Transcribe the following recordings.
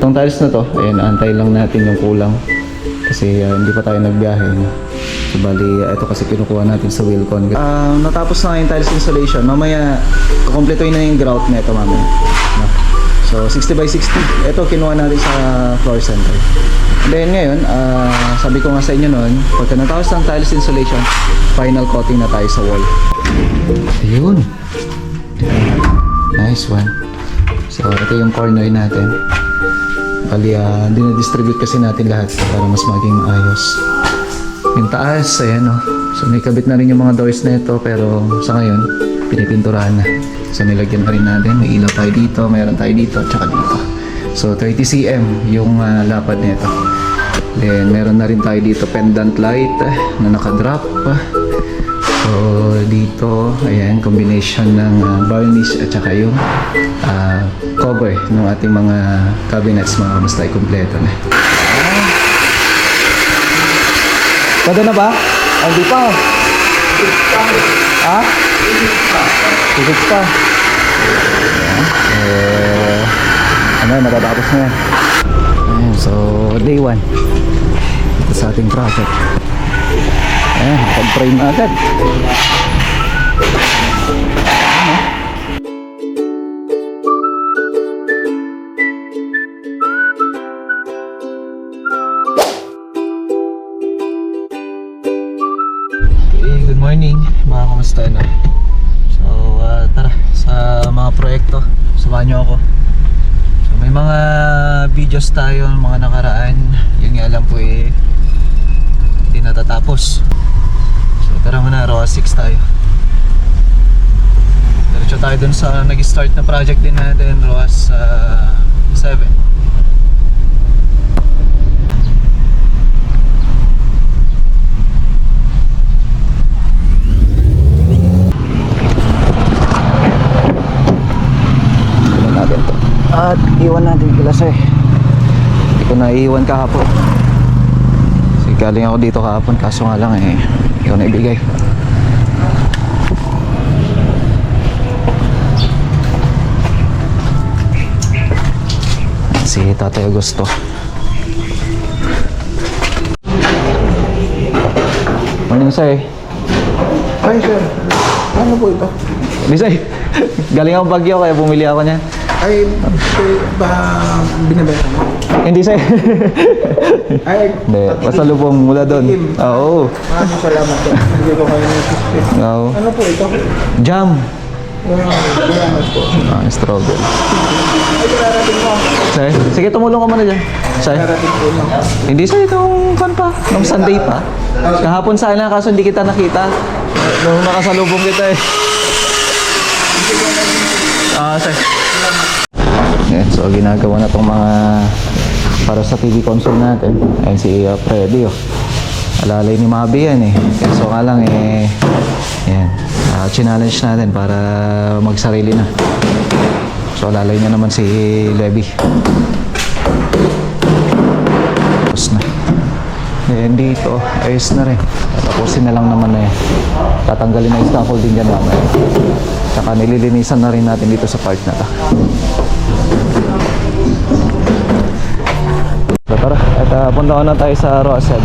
itong tiles na to, ayan, antay lang natin yung kulang. Kasi hindi pa tayo nagbiyahe. No? So bali, ito kasi kinukuha natin sa Wilcon. Natapos na yung tiles installation. Mamaya, kukumpletuin na yung grout na ito mamaya. No? So 60 by 60. Ito kinuha natin sa floor center. Then ngayon, sabi ko nga sa inyo noon, pagka natapos ng tiles installation, final coating na tayo sa wall. Ayun. Nice one. So ito yung corner natin. Bali, dinadistribute kasi natin lahat para mas maging maayos. Yung taas, ayan o. So may kabit na rin yung mga doors na ito, pero sa ngayon, pinipinturahan na. So nilagyan na rin natin, may ilaw tayo dito, mayroon tayo dito, at saka dito. So 30 cm yung lapad nito. Then meron na rin tayo dito pendant light na nakadrop. So dito, ayan, combination ng varnish at saka yung cover ng ating mga cabinets, mga kamusta ay kompleto na. Pwede na ba? Hindi pa. Ha? Higit pa. Ano, matatapos na yan. Ayan, so day 1 ito sa ating project. Ayan, pag-frame agad. Good morning, mga kamusta na. So tara sa mga proyekto, samahan nyo ako. So may mga videos tayo, mga nakaraan. Yun nga alam po hindi natatapos. So tara muna, ROA 6 tayo. Diretso tayo dun sa nag-start na project din natin, ROA 7. At iwan natin kila sir. Hindi ko na iwan kahapon. Kasi galing ako dito kahapon, kaso nga lang ikaw na ibigay. Si Tatay Augusto. Morning sir. Hi sir, ano po ito? Di sir, galing ako Baguio kaya bumili ako niyan. Ay, ba binibenta mo? Hindi sir. Ay, Hindi, pasalubong mula doon. Oo. maraming salamat po. Hindi ko kayo nagsisip. Oo. Ano po ito? Jam. Salamat po. Strawberry. Ay, kararating mo. Sir, sige tumulong ka muna dyan. Sir. Kararating po lang. Hindi sir, itong kan pa. Nung Sunday pa. Kahapon sana, kaso hindi kita nakita. Nung nakasalubong kita sir. Yan, so ginagawa na tong mga para sa TV console natin. Ayan si Freddy alalay ni Mabi yan so nga lang yan, challenge natin para magsarili na. So alalay niya naman si Levi. Tapos na. And dito, ayos na rin. Tapusin na lang naman tatanggalin na yung scaffolding dyan mamaya. Saka nililinisan na rin natin dito sa part na to. So tara, at punta na tayo sa ROA 7.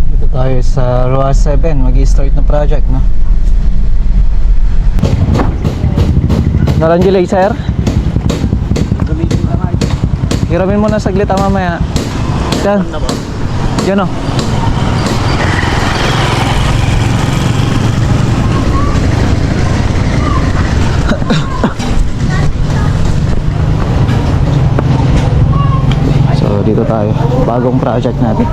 Dito tayo sa ROA 7, mag-i-start na project, no? Naranjilay, sir? Hiramin mo na saglit mamaya. Yan. Yan o. Dito tayo, bagong project natin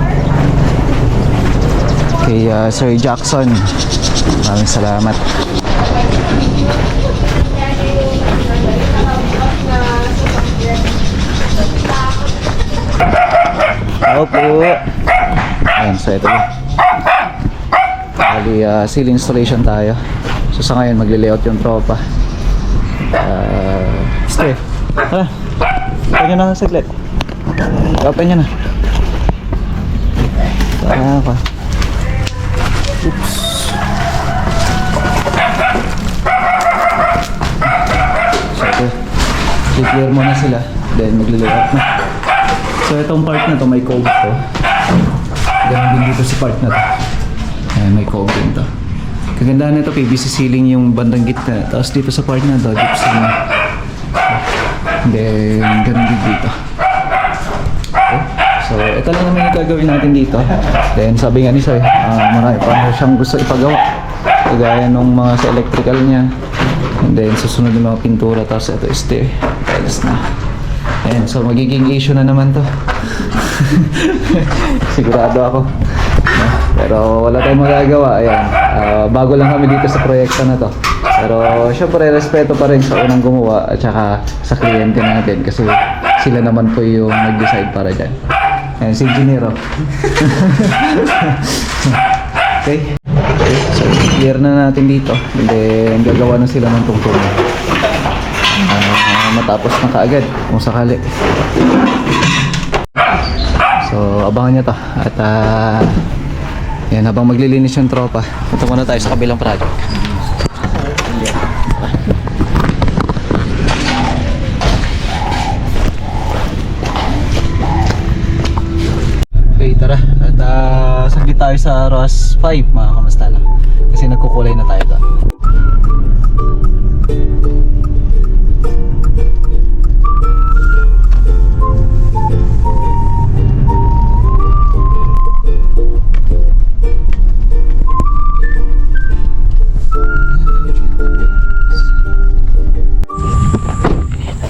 kay Sir Jackson. Maraming salamat. Opo. Ayan, so ito na. Bali, seal installation tayo. So sa ngayon magle-layout yung tropa. Stay. Kanya na saglit. Open nyo na. Tara ka. Oops. So, i-clear muna sila. then magle-layout na. So itong part na to may cove to. Ganun din dito sa part na to. Ayan, may cove din to. Kagandahan nito, PVC ceiling yung bandang gitna. Tapos dito sa part na to, gypsum. Then, ganun din dito. Okay. So, ito lang naman yung gagawin natin dito. Then, sabi nga ni Soy, marami pa siyang gusto ipagawa. Kagaya nung mga sa electrical niya. And then, susunod yung mga pintura. Tapos, ito is tiles na. Ayan, so magiging issue na naman to. Sigurado ako. Pero wala tayong magagawa. Ayan, bago lang kami dito sa proyekto na to. Pero syempre, respeto pa rin sa unang gumawa at saka sa kliyente natin kasi sila naman po yung nag-decide para dyan. Ayan, si Engineer. Okay. So, clear na natin dito. And then, gagawa na sila ng tungtungan. Matapos na kaagad kung sakali. So, abangan nyo to. At, yan, habang maglilinis yung tropa, punta muna tayo sa kabilang project. Okay, tara. At saglit tayo sa ROAS 5, mga kamusta lang. Kasi nagkukulay na tayo doon.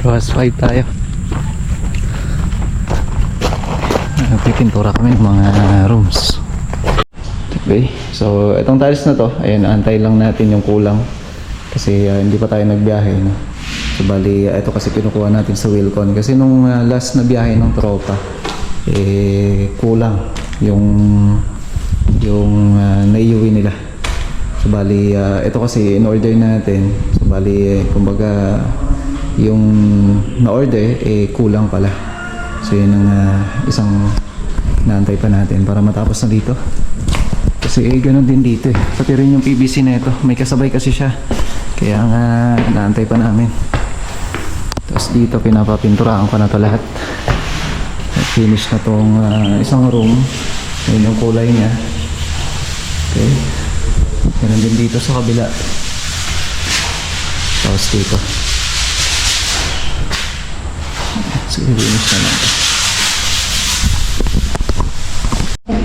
ROAS 5 tayo. Pipintura kami ng mga rooms. Okay, so itong tiles na to, ayan, antay lang natin yung kulang kasi hindi pa tayo nagbiyahe, no? So bali, ito kasi kinukuha natin sa Wilcon kasi nung last na biyahe ng tropa, kulang yung naiuwi nila. So bali, ito kasi in-order natin. So bali, kumbaga yung na-order, kulang pala. So yun ang isang naantay pa natin para matapos na dito. Kasi ganun din dito eh. Pati rin yung PVC na ito. May kasabay kasi siya. Kaya nga naantay pa namin. Tapos dito pinapapinturahan ko na to lahat. At finish na tong isang room. Yun yung kulay niya. Okay. Ganun din dito sa kabila. Tapos dito. Sige, finish na lang.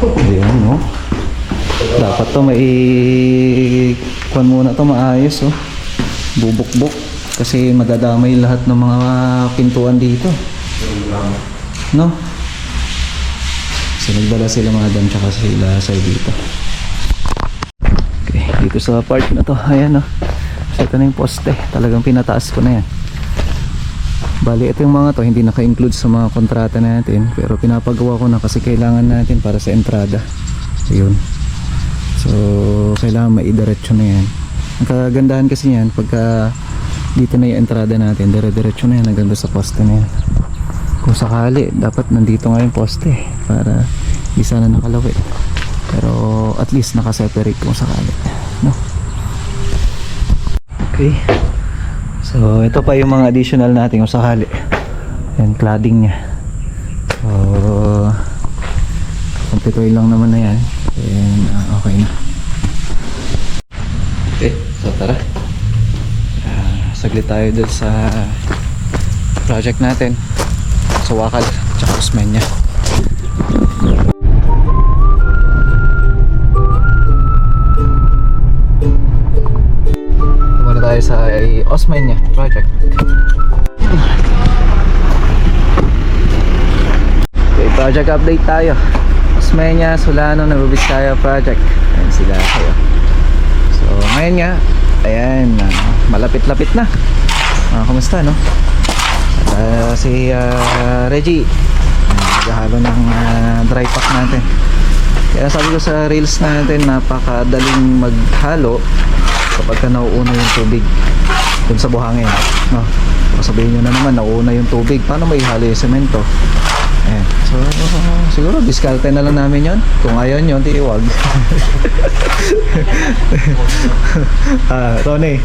Ayan, no? Dapat to may kuwan muna to maayos, oh. Bubukbok. Kasi madadamay lahat ng mga pintuan dito. No? So nagdala sila mga dam tsaka sila sa dito. Okay, dito sa part na to, ayan, oh. So ito na yung poste. Talagang pinataas ko na yan. Bali, ito yung mga to, hindi naka-include sa mga kontrata natin. Pero pinapagawa ko na kasi kailangan natin para sa entrada. Yun. So, kailangan maidiretso na yan. Ang kagandahan kasi yan, pagka dito na yung entrada natin, dire-diretso na yan hanggang sa poste na yan. Kung sakali, dapat nandito nga yung poste para di sana nakalawit. Pero at least nakaseparate kung sakali. No? Okay. So, ito pa yung mga additional natin kung sakali. Yan, cladding niya. So, kumpituin lang naman na yan. And, okay na. Okay, so tara. Saglit tayo dun sa project natin. Sa Wakal, tsaka Osmeña. Tayo sa Osmeña project. Okay, project update tayo. Osmeña, Solano, Nueva project. Ayan sila kayo. So ngayon nga, ayan, malapit-lapit na. Kumusta, no? At si Reggie naghahalo ng dry pack natin. Kaya sabi ko sa reels natin, napakadaling maghalo kapag ka nauuna yung tubig dun sa buhangin, no? Sabihin nyo na naman, nauuna yung tubig, paano may halo yung semento? Ayan. So siguro diskarte na lang namin yon. Kung ayaw nyo, di iwag. Tony,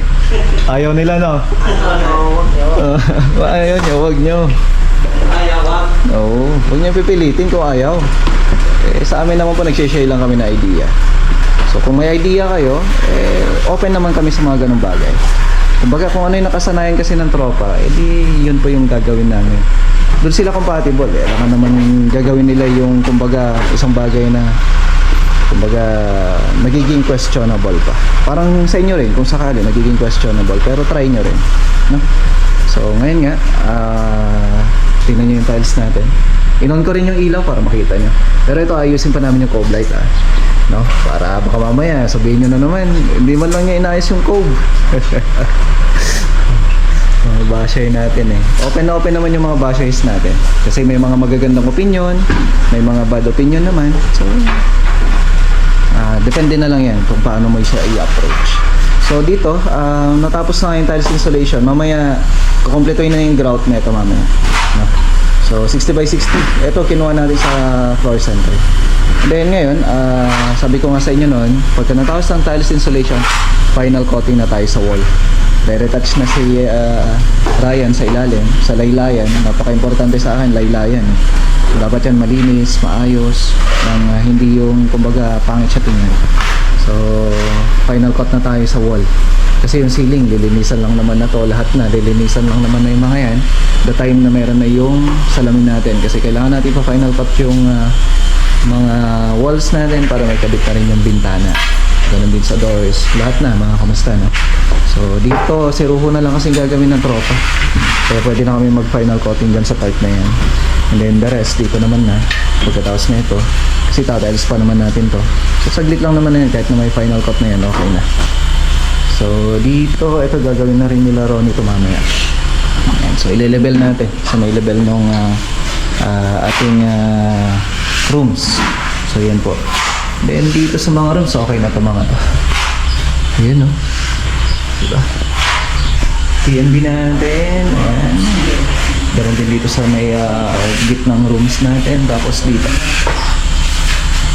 ayaw nila, no? Ayaw nyo, wag nyo. Oo, huwag niyo pipilitin kung ayaw. Sa amin naman po nagsishare lang kami na idea. So kung may idea kayo, open naman kami sa mga ganung bagay. Kumbaga kung ano yung nakasanayan kasi ng tropa, edi yun po yung gagawin namin. Doon sila compatible Alam naman gagawin nila yung kumbaga isang bagay na kumbaga nagiging questionable pa. Parang sa inyo rin kung sakali nagiging questionable, pero try nyo rin, no? So ngayon nga, tingnan nyo yung tiles natin. In-on ko rin yung ilaw para makita nyo. Pero ito ayusin pa namin yung cove light no? Para baka mamaya sabihin nyo na naman hindi man lang niya inayos yung cove. Mga bashay natin open na open naman yung mga bashays natin kasi may mga magagandang opinion, may mga bad opinion naman. So depende na lang yan kung paano mo siya i-approach. So dito natapos na yung tiles installation. Mamaya kukumpletuhin na yung grout nito mamaya, no? So 60 by 60 ito kinuha natin sa floor center. Then ngayon, sabi ko nga sa inyo noon, pagka natapos ng tiles installation, final coating na tayo sa wall. Retouch na si Ryan sa ilalim, sa laylayan. Napaka-importante sa akin, laylayan. So, dapat yan malinis, maayos, nang hindi yung kumbaga pangit siya tingnan. So, final coat na tayo sa wall. Kasi yung ceiling, lilinisan lang naman na to, lahat na, lilinisan lang naman na yung mga yan. The time na meron na yung salamin natin. Kasi kailangan natin pa final coat yung mga walls natin para may kabit na rin yung bintana. Ganun din sa doors. Lahat na, mga kamusta, no? So, dito, si Ruho na lang kasing gagawin ng tropa. Kaya pwede na kami mag-final coating dyan sa part na yan. And then the rest, dito naman na. Pagkatapos na ito. Kasi tatiles pa naman natin to. So, saglit lang naman na yan. Kahit na may final coat na yan, okay na. So, dito, ito gagawin na rin nila Ronnie ito mamaya. Ayan. So, ile-level natin. So, may level nung ating rooms. So yan po. Then dito sa mga rooms, okay na ito mga to. Ayan o. Diba? TNB natin. Ayan. Meron din dito sa may gitnang rooms natin. Tapos dito.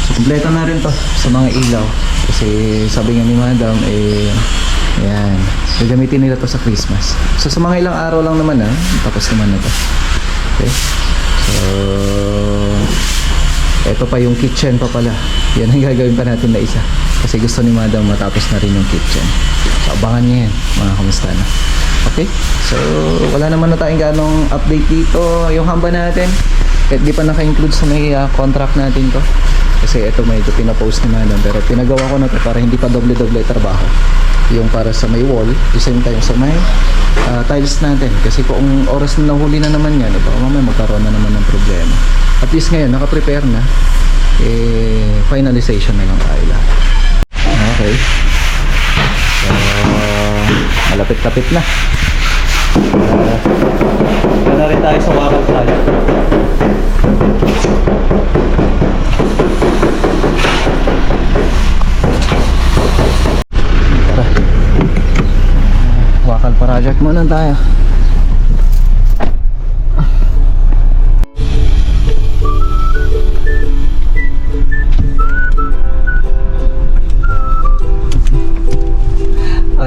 So kompleto na rin to sa mga ilaw. Kasi sabi nga ni Madam, ayan. Gagamitin nila to sa Christmas. So sa mga ilang araw lang naman tapos naman na to. Okay. So ito pa yung kitchen pa pala. Yan ang gagawin pa natin na isa. Kasi gusto ni Madam matapos na rin yung kitchen. So abangan niya yan, mga kamusta na. Okay? So wala naman na tayong ganong update dito. Yung hamba natin, kahit di pa naka-include sa may contract natin to. Kasi ito medyo pinapost ni Madam. Pero pinagawa ko na to para hindi pa doble-doble trabaho. Yung para sa may wall, isa yung tayo sa may tiles natin. Kasi kung oras na nahuli na naman yan, baka mamaya magkaroon na naman ng problema. At least ngayon, naka-prepare na. Finalization na lang tayo lahat. Okay. So, malapit-lapit na. Na rin tayo sa wakal project. Tara. Wakal project muna tayo.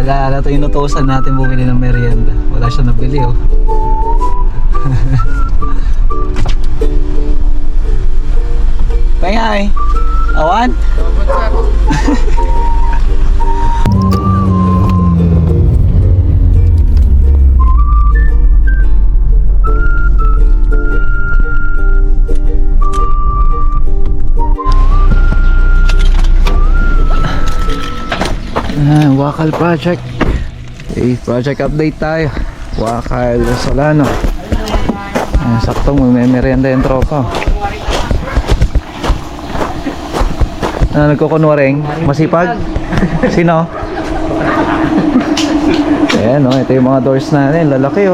Wala ito inutusan natin bumili ng merienda. Wala siya nabili Pangay! Awan? Wakal project. Okay, project update tayo. Wakal Solano. Saktong may merienda yung tropa. Nagkukunwaring masipag. Sino? Ayan ito yung mga doors natin. Lalaki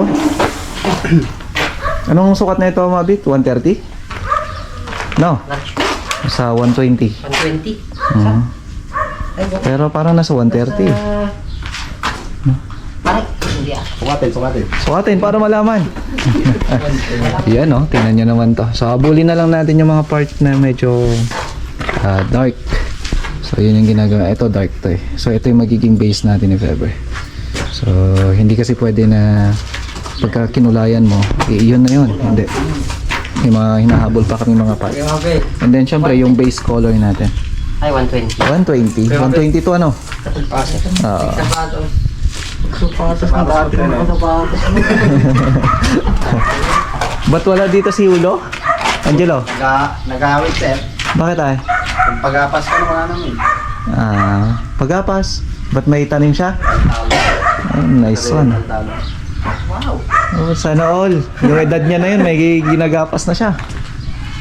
Anong sukat na ito, Mabit? 130? No. Sa 120. 120? Pero parang nasa 130. Parang hindi Sukatin para malaman. Yan tingnan nyo naman to. So habulin na lang natin yung mga part na medyo dark. So yun yung ginagawa. Ito dark to So ito yung magiging base natin if ever. So hindi kasi pwede na pagka kinulayan mo, yun na yun. Hindi. May mga hinahabol pa kami mga parts. And then syempre yung base color natin. Ay, 120. 120. 120 to ano? Oo. Sapatos na dati na sapatos. Ba't wala dito si Ulo? Angelo? Nag-awit sir. Bakit ay? Kung pag-apas ka naman namin. Pag-apas. Ba't may tanim siya? Oh, nice one. Wow. Oh, sana all. Yung edad niya na yun, may ginagapas na siya.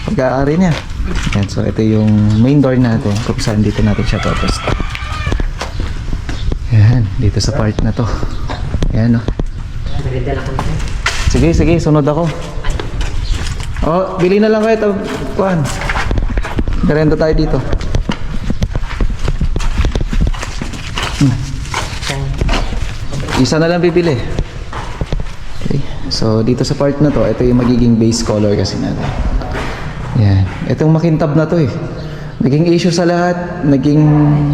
Pag-aari niya. Yan, so ito yung main door natin. Kung saan dito natin siya tapos. Yan, dito sa part na to. Yan, oh. Sige, sige, sunod ako. Oh, bili na lang kayo ito. Kuhan. Merenda tayo dito. Isa na lang bibili. Okay. So, dito sa part na to, ito yung magiging base color kasi natin. Yan. Itong makintab na to eh. Naging issue sa lahat, naging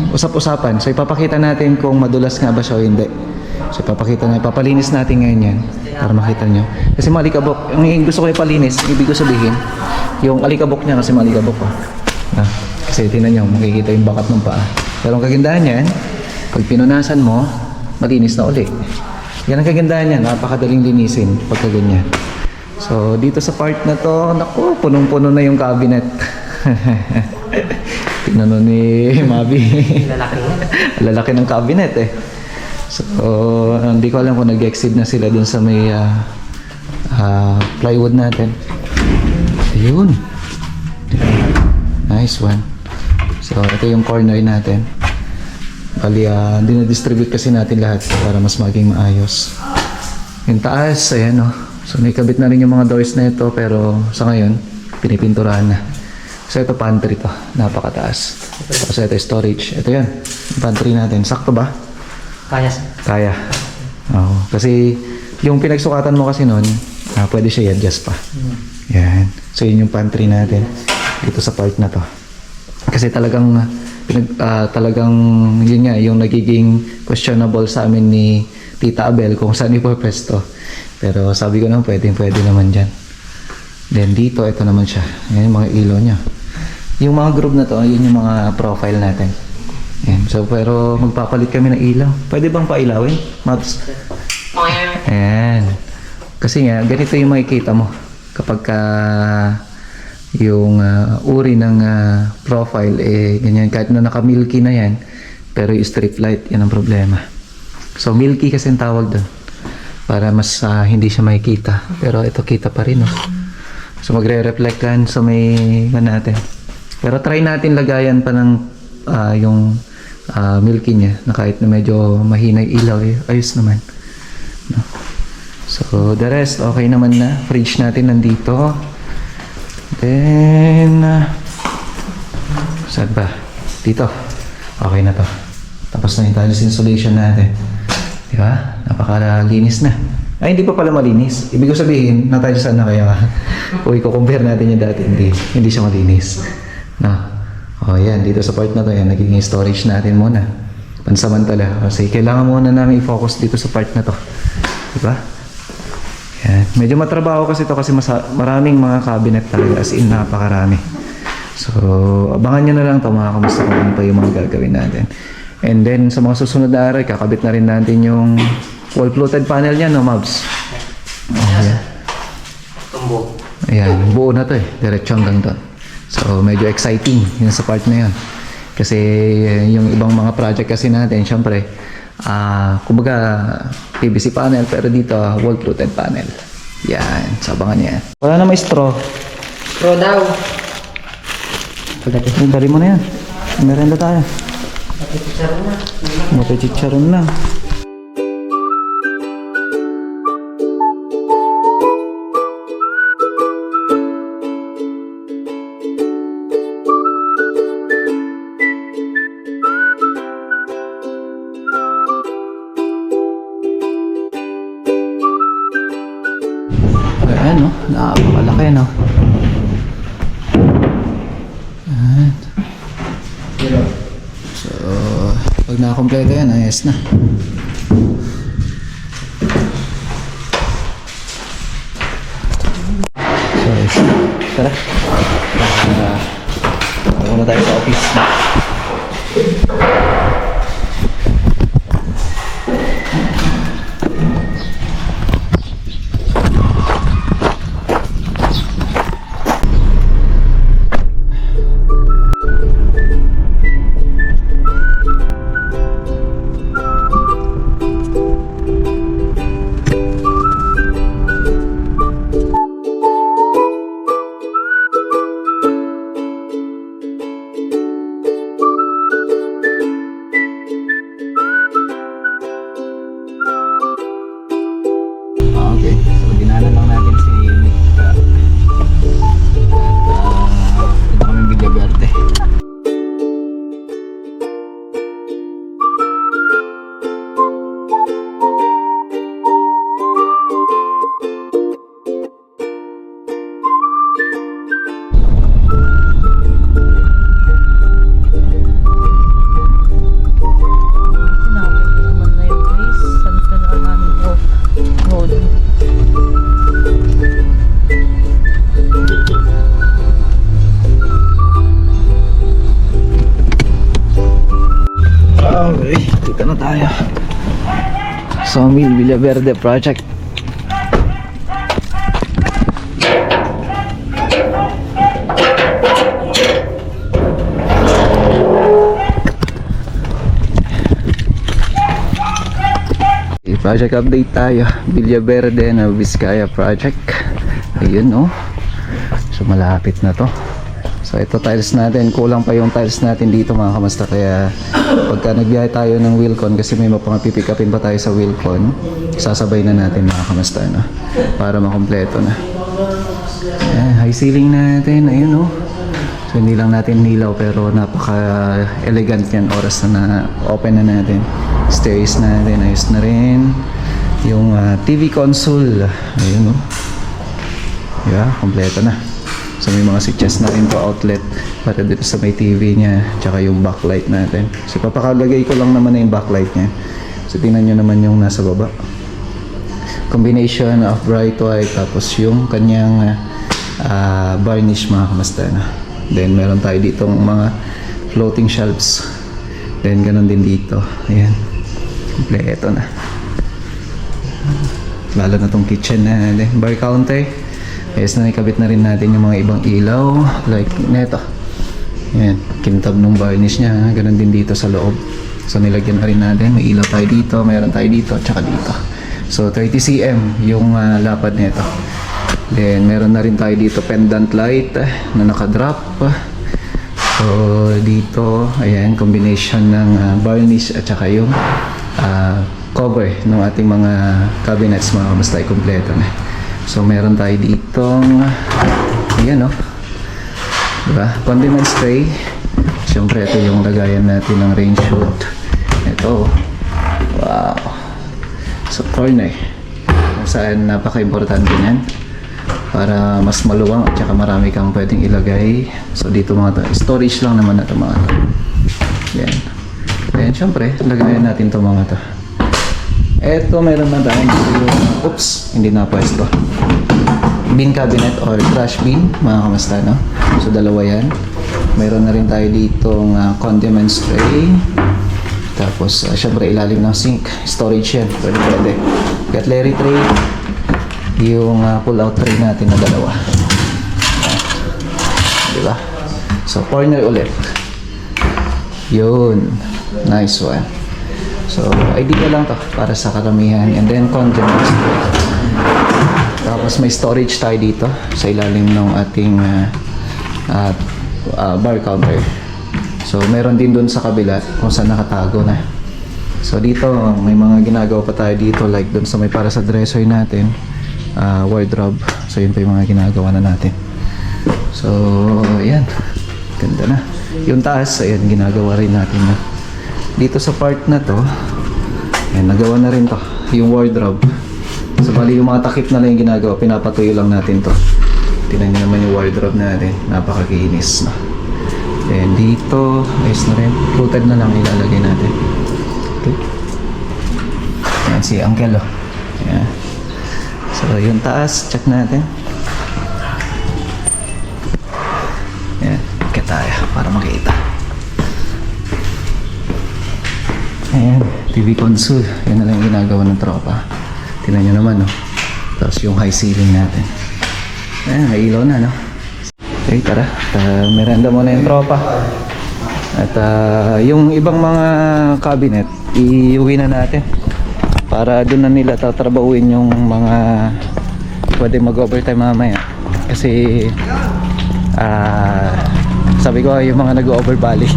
usap-usapan. So, ipapakita natin kung madulas nga ba siya o hindi. So, papalinis natin ngayon yan para makita nyo. Kasi malikabok. Ang gusto ko ipalinis, ibig ko sabihin, yung alikabok niya kasi malikabok. Kasi tinan nyo, makikita yung bakat ng paa. Pero ang kagandahan yan, pag pinunasan mo, malinis na uli. Yan ang kagandahan niya, napakadaling linisin pagka ganyan. So, dito sa part na to, naku, punong-puno na yung cabinet. Tingnan nun ni Mabi. Lalaki ng cabinet eh. So, hindi ko alam kung nag-exceed na sila dun sa may plywood natin. Ayun. Nice one. So, ito yung corner natin. Bali, dinadistribute kasi natin lahat para mas maging maayos. Yung taas, ayan o. So, may kabit na rin yung mga doors na ito, pero sa ngayon, pinipinturahan na. So, ito pantry to. Napakataas. Tapos ito storage. Ito yan. Yung pantry natin. Sakto ba? Kaya. Kaya. Oo. Kasi, yung pinagsukatan mo kasi nun, pwede siya i-adjust pa. Yan. So, yun yung pantry natin. Dito sa part na to. Kasi talagang yun nga yung nagiging questionable sa amin ni Tita Abel kung saan ipopwesto. Pero sabi ko naman pwede naman dyan. Then dito, ito naman siya. Yan yung mga ilaw niya. Yung mga group na to, yun yung mga profile natin. Yan. So pero magpapalit kami ng ilaw. Pwede bang pailawin, Maps? Ayan. Kasi nga, ganito yung makikita mo kapag yung uri ng profile eh ganyan, kahit na naka milky na yan pero yung strip light yan ang problema. So milky kasi ang tawag doon para mas hindi siya makikita, pero ito kita pa rin, no? So magre-reflect yan sa may natin, pero try natin lagayan pa ng yung milky niya na kahit na medyo mahina yung ilaw eh, ayos naman, no? So the rest okay naman na. Fridge natin nandito. Then, saan ba? Dito. Okay na to. Tapos na yung tiles insulation natin. Di ba? Napakalinis na. Ay, hindi pa pala malinis. Ibig ko sabihin, na-tiles na kaya kung i-compare natin yung dati, hindi siya malinis. No? O, yan. Dito sa part na to, yan. Nagiging storage natin muna. Pansamantala. Kasi kailangan muna namin i-focus dito sa part na to. Di ba? Yan. Medyo matrabaho kasi ito kasi maraming mga cabinet talaga, as in napakarami. So, abangan nyo na lang ito mga kamusta kung ano pa yung mga gagawin natin. And then, sa mga susunod na araw, kakabit na rin natin yung wall fluted panel niya, no, Mabs? Oh, yan. Tumbo. Ayan, buo na to eh. Diretso hanggang doon. So, medyo exciting yun sa part na yun. Kasi yung ibang mga project kasi natin, syempre, kumbaga PVC panel, pero dito wall fluted panel. Yan, sabangan yan. Wala na may straw. Pro daw. Dali mo na yan. Merenda tayo. Matichicharon na. Ayan, no? Napakalaki, no? Ayan. So, pag nakakompleto yan, ayos na. Yes. Tara. Muna tayo sa office. Okay, so dinaanan lang natin si Nick at ito kami Villaverde. Sinabi niyo naman na yung place. Saan ka na namin road. Okay, dito na tayo. Sawmill Villaverde Project. Project update tayo. Villaverde na Vizcaya Project. Ayun, no. So malapit na to. So ito tiles natin, kulang pa yung tiles natin dito mga kamasta, kaya pagka nagbiyahe tayo ng Wilcon, kasi may pipick upin pa tayo sa Wilcon, sasabay na natin mga kamasta, no? Para makompleto na. Ayan, high ceiling natin, ayun, no. So hindi lang natin nilaw pero napaka elegant yan oras na open na natin. Stairs natin, ayos na rin. Yung TV console, ayun, no. Yeah, kompleto na. So may mga switches na rin to, outlet para dito sa may TV niya, tsaka yung backlight natin. So papakalagay ko lang naman na yung backlight niya. So tingnan nyo naman yung nasa baba. Combination of bright white, tapos yung kanyang varnish mga kamasta na. Then meron tayo ditong mga floating shelves. Then ganun din dito. Ayan. Kompleto na. Lalo na tong kitchen na. Then bar counter. Ayos na, ikabit na rin natin yung mga ibang ilaw like neto. Ayan, kintab nung varnish niya. Ganun din dito sa loob. So nilagyan na rin natin. May ilaw tayo dito, mayroon tayo dito, tsaka dito. So 30 cm yung lapad nito. Then meron na rin tayo dito pendant light na nakadrop. So dito, ayan, combination ng varnish at saka yung cover ng ating mga cabinets, mga kamastay, kompleto na. So meron tayo ditong ayan, no, diba? Condiment tray. Siyempre ito yung lagayan natin ng range hood. Ito, wow. So corner kung saan napaka-importante niyan para mas maluwang at saka marami kang pwedeng ilagay. So dito mga to, storage lang naman na ito mga to. Yan. Then syempre lagayan natin to mga to. Eto, meron na tayong oops, hindi na pwesto. Bin cabinet or trash bin, mga kamasta, no? So dalawa yan. Meron na rin tayo ditong condiments tray. Tapos syempre ilalim ng sink, storage yan, pwede. Cutlery tray. Yung pull out tray natin na dalawa. Diba? So corner ulit. Yun, nice one. So, idea lang to para sa karamihan. And then, condiments. Tapos, may storage tayo dito sa ilalim ng ating bar counter. So, meron din dun sa kabila kung saan nakatago na. So, dito, may mga ginagawa pa tayo dito. Like dun sa may para sa dresser natin. Wardrobe. So, yun pa yung mga ginagawa na natin. So, ayan. Ganda na. Yung taas, ayan, ginagawa rin natin na. Dito sa part na to, ayan, nagawa na rin to, yung wardrobe. So bali yung mga takip na lang yung ginagawa, pinapatuyo lang natin to. Tingnan nyo naman yung wardrobe natin, napakakinis, no? Then dito, ayos na rin, fluted na lang ilalagay natin. Okay. Ayan si Uncle, oh. Ayan. So yung taas, check natin. tayo para makita. Ayan, TV console. Yan na lang yung ginagawa ng tropa. Tingnan nyo naman, no? Tapos yung high ceiling natin. Ayan, may ilaw na, no? Okay, tara. Merenda muna yung tropa. At yung ibang mga cabinet, iuwi na natin. Para doon na nila tatrabahuin yung mga pwede mag-overtime mamaya. Kasi sabi ko yung mga nag-overbally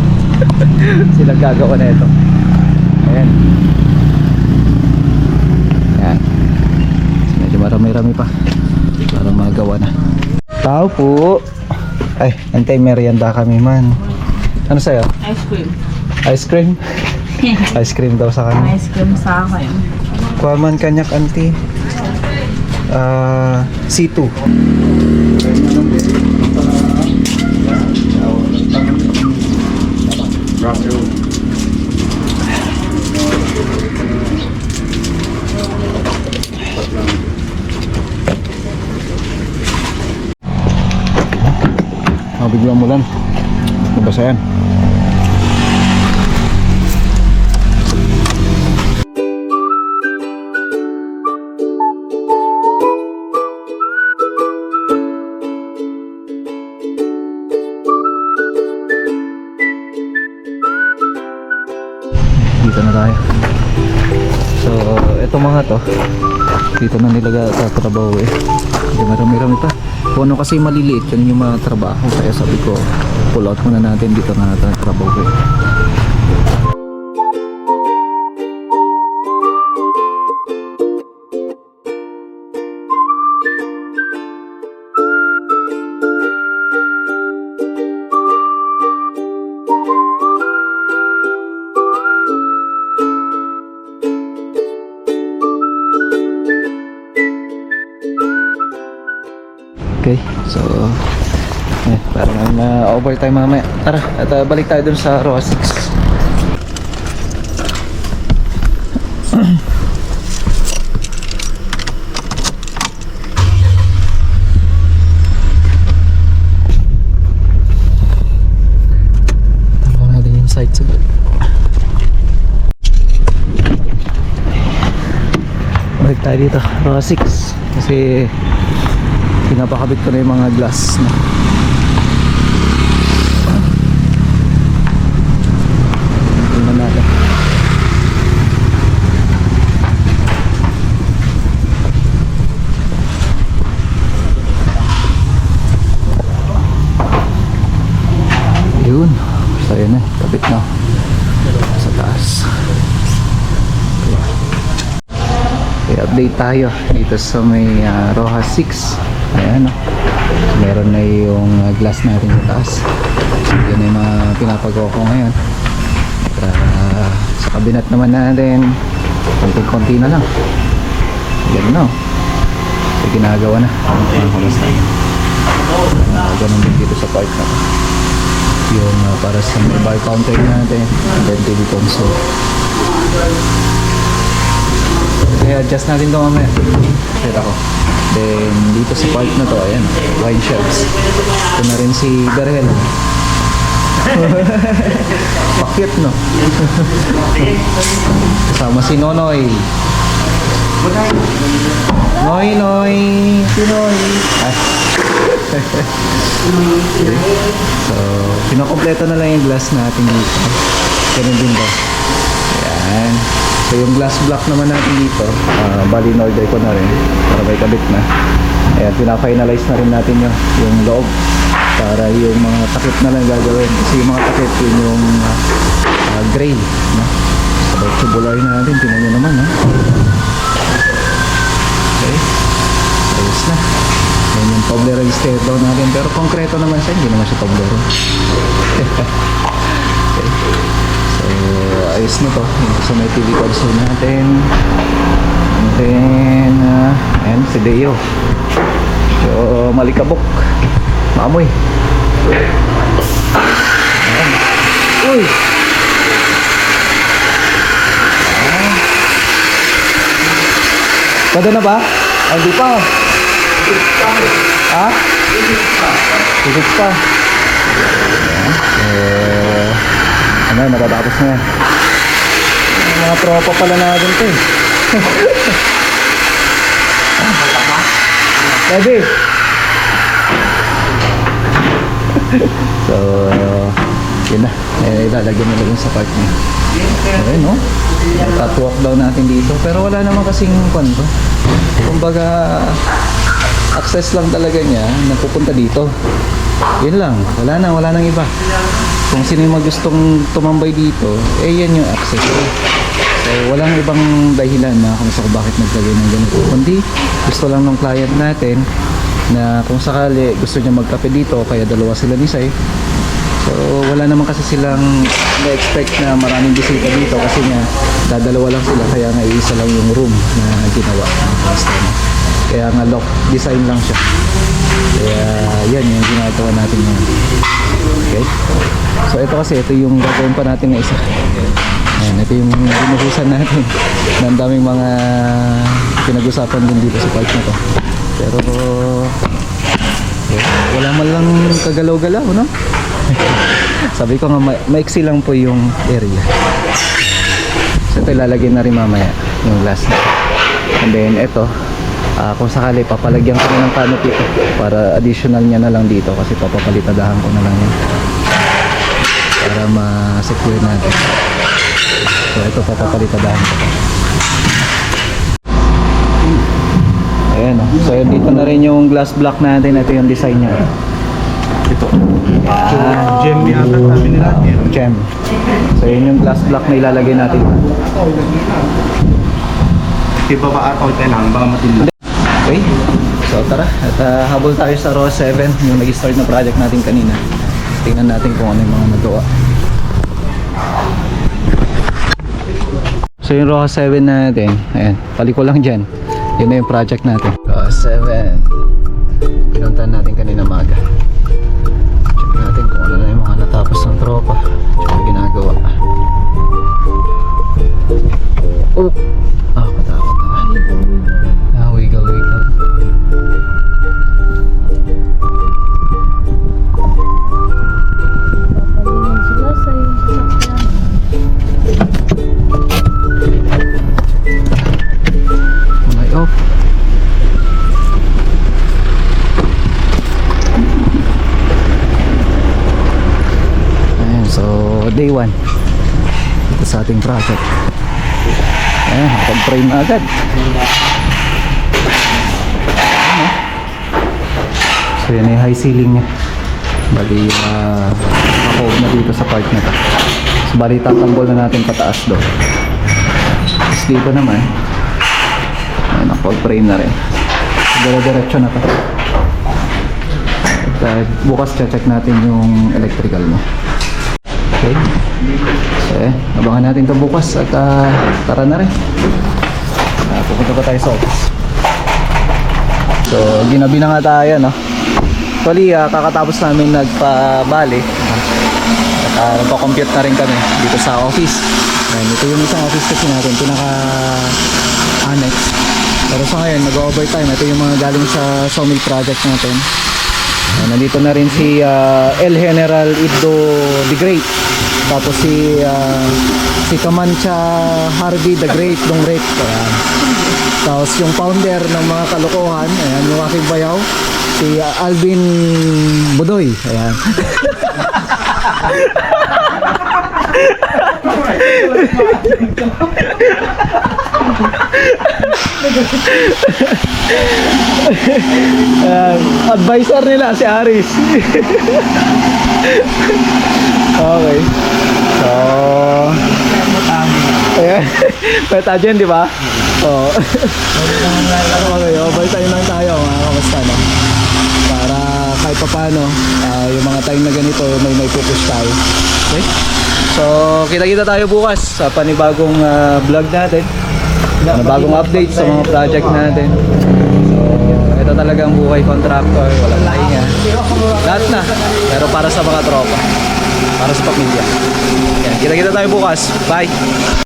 sila gagawa na ito. Ayan. Ayan. Medyo marami-rami pa para magawa na. Tao po. Ay, antay merienda kami man. Ano sa'yo? Ice cream. Ice cream? Ice cream daw sa kanya. Ice cream sa akin. Kuha man kanyak auntie. C2. Biglang mulan. Mabasa yan. Dito na tayo. So, etong mga to, dito na nila tatrabaho eh. Hindi marami-rami pa. Kung ano kasi maliliit, yun yung mga trabaho. Kaya sabi ko, pull out muna natin dito na tatrabaho eh. Okay, so para na overtime mamaya. Tara, at balik tayo dun sa row 6. Tama natin yung site siguro. Balik tayo dito, row 6. Kasi pinapakabit ko na yung mga glass na. Tingnan natin. Yun. So yun na, kabit na sa taas. Okay, update tayo dito sa may Rojas 6. Ayan, no? Meron na yung glass natin sa taas. Yun na yung mga pinapagawa ko ngayon. Sa kabinet naman natin, konti-konti na lang. Yan na. So, ginagawa na. Ganun din dito sa part na to. Yung para sa may bar counter natin, then TV console. Kaya adjust natin ito mamaya. Set ako. Then dito sa part na to, ayan, wine shelves. Ito na rin si Darhel. Pakit, no? Kasama si Nonoy. Noy. Si Noy. So, pinakompleto na lang yung glass natin dito. Ganun din ba? Ayan. So yung glass block naman natin dito, bali in-order ko na rin para may kabit na. Ayan, pina-finalize na rin natin yung loob para yung mga takip na lang gagawin. Kasi yung mga takip yun yung gray, no? So tubular natin, tingnan nyo naman, ha? Okay, ayos na. Yan yung Toblerone step down natin, pero konkreto naman siya, hindi naman siya Toblerone. Okay. So, ayos na to. So, may TV console natin. And then, ayan, si Deo. So, malikabok. Maamoy. Ayan. Uy! Ayan. Kada na ba? Ay, di pa. Ha? Higit pa. Ano, natatapos na yan. Mga tropa pala natin to eh. Pwede. So, yun na. Ilalagyan na lang sa part niya. Okay, no? Catwalk daw natin dito. Pero wala naman kasing kwento. Kumbaga, access lang talaga niya na pupunta dito. Yun lang. Wala nang iba. Kung sino yung gustong tumambay dito, eh yan yung access. So, walang ibang dahilan na kung sa bakit naglagay ng ganito. Kundi, gusto lang ng client natin na kung sakali gusto niya magkape dito, kaya dalawa sila ni Sai. So, wala naman kasi silang na-expect na maraming bisita dito kasi nga, dadalawa lang sila, kaya nga iisa lang yung room na ginawa ng customer. Kaya nga lock design lang siya. Kaya yan yung ginagawa natin ngayon. Okay? So ito kasi, ito yung gagawin pa natin na isa. Ayan, ito yung binuhusan natin. Ang daming mga pinag-usapan din dito sa part na to. Pero wala man lang kagalaw-galaw, no? Sabi ko nga, maiksi lang po yung area. So ito ilalagay na rin mamaya yung glass na. And then ito, kung sakali papalagyan ko na ng canopy ito para additional niya na lang dito kasi papapalitadahan ko na lang yan para ma-secure natin. So ito papapalitadahan ko. Ayan o. So dito na rin yung glass block natin. Ito yung design niya. Ito. Gem yata sabi nila. Gem. So yun yung glass block na ilalagay natin. Iba ba at all kailangan ba matindi? Okay, so tara at habol tayo sa row 7 yung nag-start na project natin kanina. Tingnan natin kung ano yung mga nagawa. So yung row 7 natin, ayan, paliko lang dyan. Yun na yung project natin. Row 7 pinuntahan natin kanina maga. Check natin kung ano na yung mga natapos ng tropa tsaka ginagawa. Oh, katakot naman. Wiggle. Papalinan sila sa yung sasakyan. May off. Ayan, so day 1 ito sa ating project. Ayan, nakapag-frame na agad. So yan yung high ceiling niya. Bali nakakob na dito sa part na to. So bali tatambol na natin pataas doon. Tapos dito naman ayan, nakapag-frame na rin. Dire-diretso na to. At bukas check natin yung electrical mo. Okay. So abangan natin to bukas at tara na rin. Pupunta pa tayo sa office. So ginabi na nga tayo, no? Actually, kakatapos namin nagpa-bali. Nagpa-compute na rin kami dito sa office. Ayan, ito yung isang office kasi natin, pinaka-annex. Pero sa ngayon, nag-overtime. Ito yung mga galing sa sawmill project natin. Ayan, nandito na rin si El General Ibdo the Great. Tapos si Kamancha Harvey the Great, Dong Rek. Ayan. Tapos yung founder ng mga kalokohan, ayan, yung aking bayaw, si Alvin Budoy. Ayan. Advisor nila si Aris. Okay. So ayan. Petajen, di ba? Oo. Okay, bye tayo lang tayo mga kamusta, no? Para kahit pa paano yung mga time na ganito may focus tayo. Okay? So kita-kita tayo bukas sa panibagong vlog natin, bagong update sa mga project natin. So ito talagang buhay contractor, walang lahinga, lahat na, pero para sa mga tropa, para sa pamilya. Yan, kita-kita tayo bukas. Bye!